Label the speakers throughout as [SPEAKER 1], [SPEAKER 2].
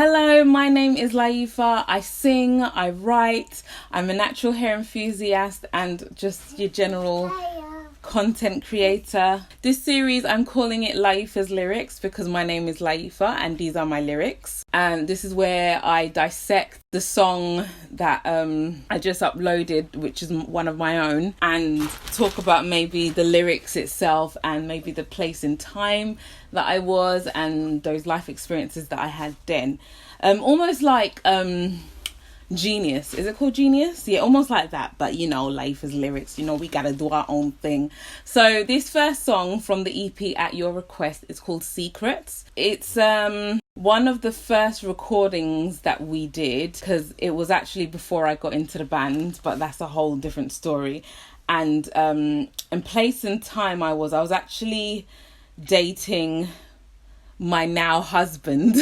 [SPEAKER 1] Hello, my name is Laifa. I sing, I write, I'm a natural hair enthusiast and just your general content creator. This series, I'm calling it Laifa's Lyrics because my name is Laifa and these are my lyrics. And this is where I dissect the song that I just uploaded, which is one of my own, and talk about maybe the lyrics itself and maybe the place in time that I was and those life experiences that I had then. Almost like Genius. Is it called Genius? Yeah, almost like that. But you know, life is lyrics. You know, we gotta do our own thing. So this first song from the EP At Your Request is called Secrets. It's one of the first recordings that we did because it was actually before I got into the band, but that's a whole different story. And in place and time I was actually dating my now husband,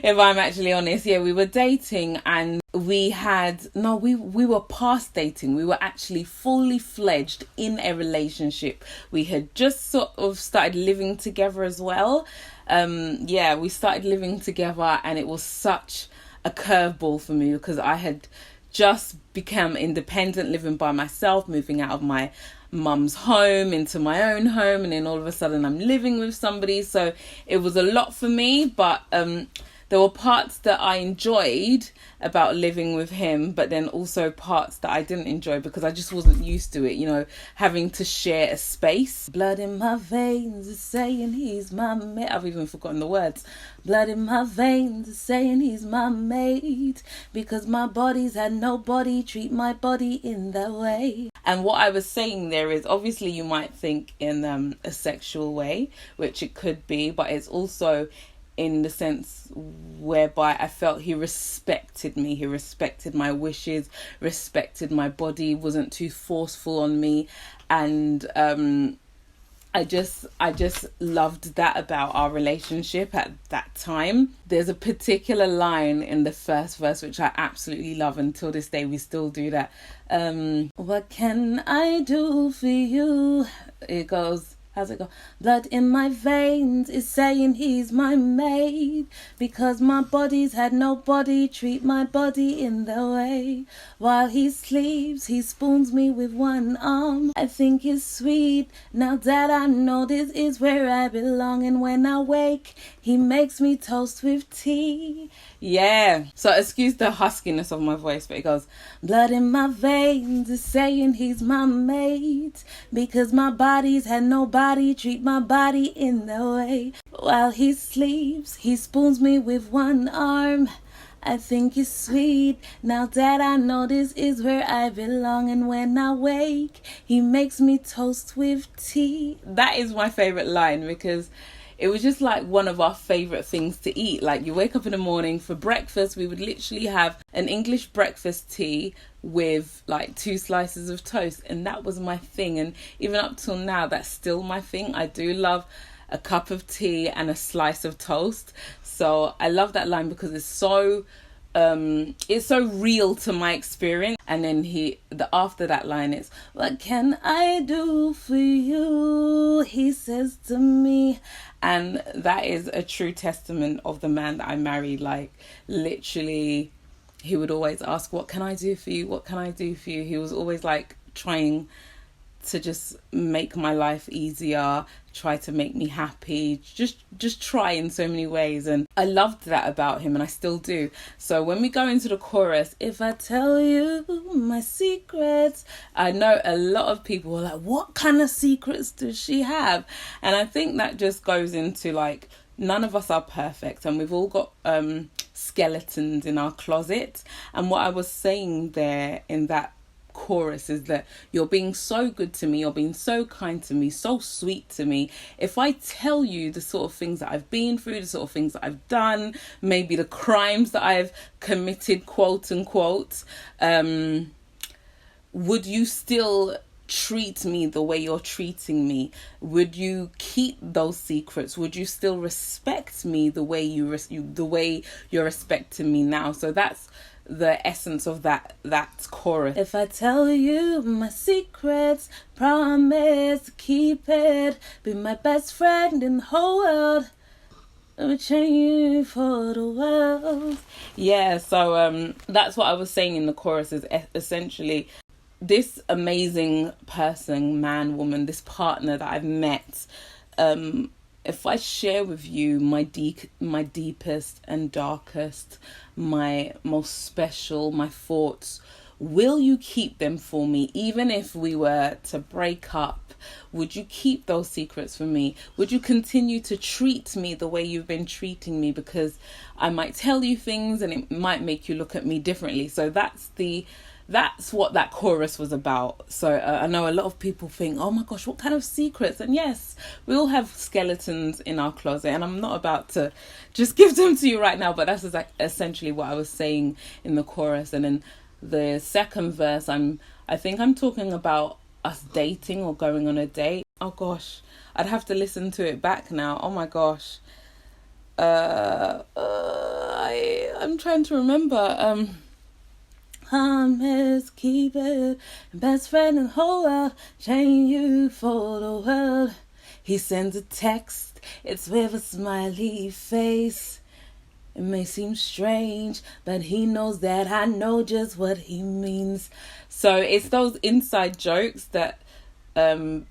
[SPEAKER 1] if I'm actually honest. Yeah, we were dating and we were past dating. We were actually fully fledged in a relationship. We had just sort of started living together as well. We started living together and it was such a curveball for me because I had just become independent, living by myself, moving out of my mum's home into my own home, and then all of a sudden I'm living with somebody. So it was a lot for me, but there were parts that I enjoyed about living with him, but then also parts that I didn't enjoy because I just wasn't used to it, you know, having to share a space. Blood in my veins is saying he's my mate. I've even forgotten the words. Blood in my veins is saying he's my mate because my body's had nobody treat my body in that way. And what I was saying there is, obviously you might think in a sexual way, which it could be, but it's also in the sense whereby I felt he respected me. He respected my wishes, respected my body, wasn't too forceful on me. And I just loved that about our relationship at that time. There's a particular line in the first verse which I absolutely love. Until this day we still do that. What can I do for you? It goes, how's it go? Blood in my veins is saying he's my mate because my body's had nobody treat my body in the way. While he sleeps, he spoons me with one arm. I think it's sweet now that I know this is where I belong. And when I wake, he makes me toast with tea. Yeah. So excuse the huskiness of my voice, but it goes, blood in my veins is saying he's my mate because my body's had nobody treat my body in the way. While he sleeps, he spoons me with one arm. I think it's sweet now that I know this is where I belong. And when I wake, he makes me toast with tea. That is my favorite line because it was just like one of our favorite things to eat. Like you wake up in the morning for breakfast, we would literally have an English breakfast tea with like 2 slices of toast. And that was my thing. And even up till now, that's still my thing. I do love a cup of tea and a slice of toast. So I love that line because it's so real to my experience. And then after that line is, what can I do for you? He says to me. And that is a true testament of the man that I married. Like literally, he would always ask, what can I do for you? What can I do for you? He was always like trying to just make my life easier, try to make me happy, just try in so many ways. And I loved that about him and I still do. So when we go into the chorus, if I tell you my secrets, I know a lot of people are like, what kind of secrets does she have? And I think that just goes into like, none of us are perfect and we've all got skeletons in our closet. And what I was saying there in that chorus is that you're being so good to me, you're being so kind to me, so sweet to me. If I tell you the sort of things that I've been through, the sort of things that I've done, maybe the crimes that I've committed, quote unquote, would you still treat me the way you're treating me? Would you keep those secrets? Would you still respect me the way the way you're respecting me now? So that's the essence of that chorus. If I tell you my secrets, promise to keep it, be my best friend in the whole world. I would change you for the world. Yeah, so that's what I was saying in the chorus, is essentially this amazing person, man, woman, this partner that I've met, if I share with you my deepest and darkest, my most special, my thoughts, will you keep them for me? Even if we were to break up, would you keep those secrets for me? Would you continue to treat me the way you've been treating me? Because I might tell you things and it might make you look at me differently. So that's what that chorus was about. So I know a lot of people think, oh my gosh, what kind of secrets? And yes, we all have skeletons in our closet, and I'm not about to just give them to you right now, but that's essentially what I was saying in the chorus. And then the second verse, I think I'm talking about us dating or going on a date. Oh gosh, I'd have to listen to it back now. Oh my gosh. I'm trying to remember. Promise, keep it, best friend in the whole world, change you for the world. He sends a text, it's with a smiley face. It may seem strange, but he knows that I know just what he means. So it's those inside jokes that in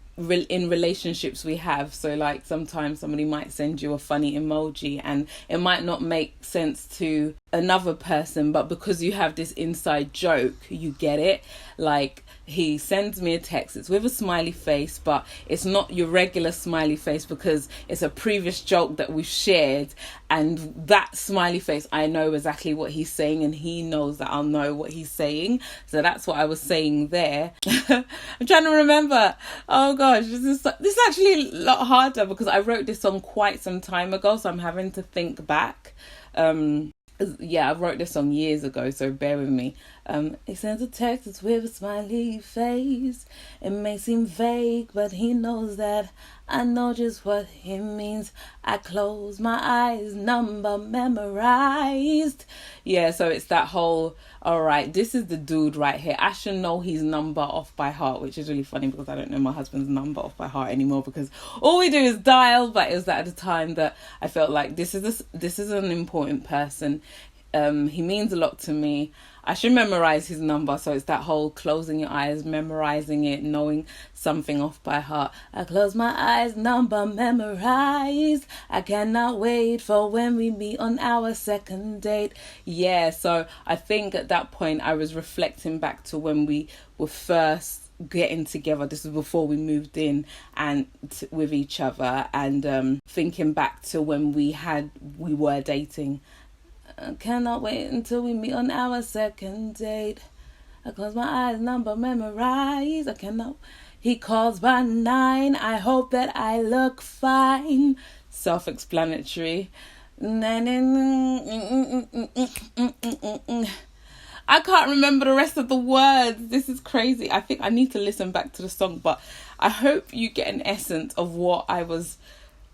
[SPEAKER 1] relationships we have. So like sometimes somebody might send you a funny emoji and it might not make sense to another person, but because you have this inside joke, you get it. Like, he sends me a text, it's with a smiley face, but it's not your regular smiley face because it's a previous joke that we've shared, and that smiley face, I know exactly what he's saying and he knows that I'll know what he's saying. So that's what I was saying there. I'm trying to remember. Oh gosh, this is actually a lot harder because I wrote this song quite some time ago, so I'm having to think back. Yeah, I wrote this song years ago, so bear with me. He sends a text, it's with a smiley face. It may seem vague, but he knows that I know just what he means. I close my eyes, number memorized. Yeah, so it's that whole, all right, this is the dude right here. I should know his number off by heart, which is really funny because I don't know my husband's number off by heart anymore because all we do is dial. But it was at the time that I felt like this is an important person. He means a lot to me. I should memorize his number. So it's that whole closing your eyes, memorizing it, knowing something off by heart. I close my eyes, number memorized. I cannot wait for when we meet on our second date. Yeah, so I think at that point I was reflecting back to when we were first getting together. This was before we moved in and with each other, and thinking back to when we were dating. I cannot wait until we meet on our second date. I close my eyes, number memorized. I cannot. He calls by 9. I hope that I look fine. Self-explanatory. I can't remember the rest of the words. This is crazy. I think I need to listen back to the song, but I hope you get an essence of what I was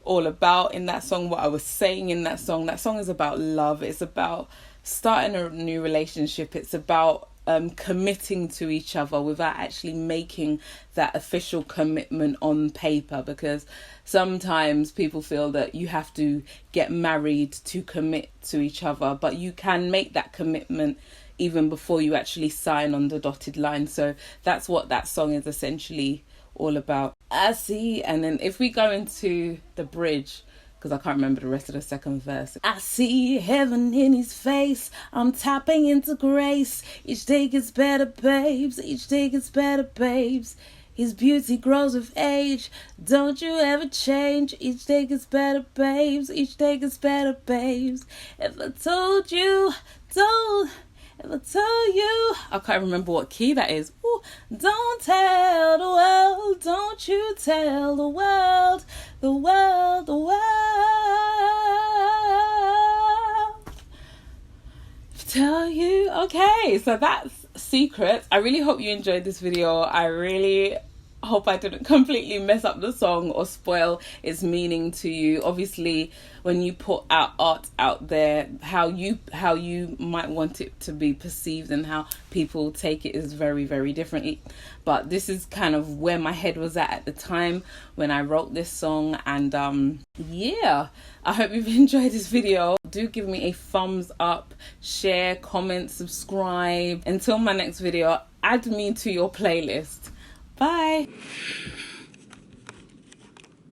[SPEAKER 1] all about in that song, what I was saying in that song. That song is about love. It's about starting a new relationship. It's about committing to each other without actually making that official commitment on paper, because sometimes people feel that you have to get married to commit to each other, but you can make that commitment even before you actually sign on the dotted line. So that's what that song is essentially all about. I see. And then if we go into the bridge, because I can't remember the rest of the second verse. I see heaven in his face. I'm tapping into grace. Each day gets better, babes. Each day gets better, babes. His beauty grows with age. Don't you ever change. Each day gets better, babes. Each day gets better, babes. If I told you, don't. If I tell you, I can't remember what key that is. Ooh. Don't tell the world, don't you tell the world, the world, the world. Tell you. Okay, so that's Secrets. I really hope you enjoyed this video. I really hope I didn't completely mess up the song or spoil its meaning to you. Obviously, when you put out art out there, how you might want it to be perceived and how people take it is very, very differently. But this is kind of where my head was at the time when I wrote this song. And yeah, I hope you've enjoyed this video. Do give me a thumbs up, share, comment, subscribe. Until my next video, add me to your playlist. Bye.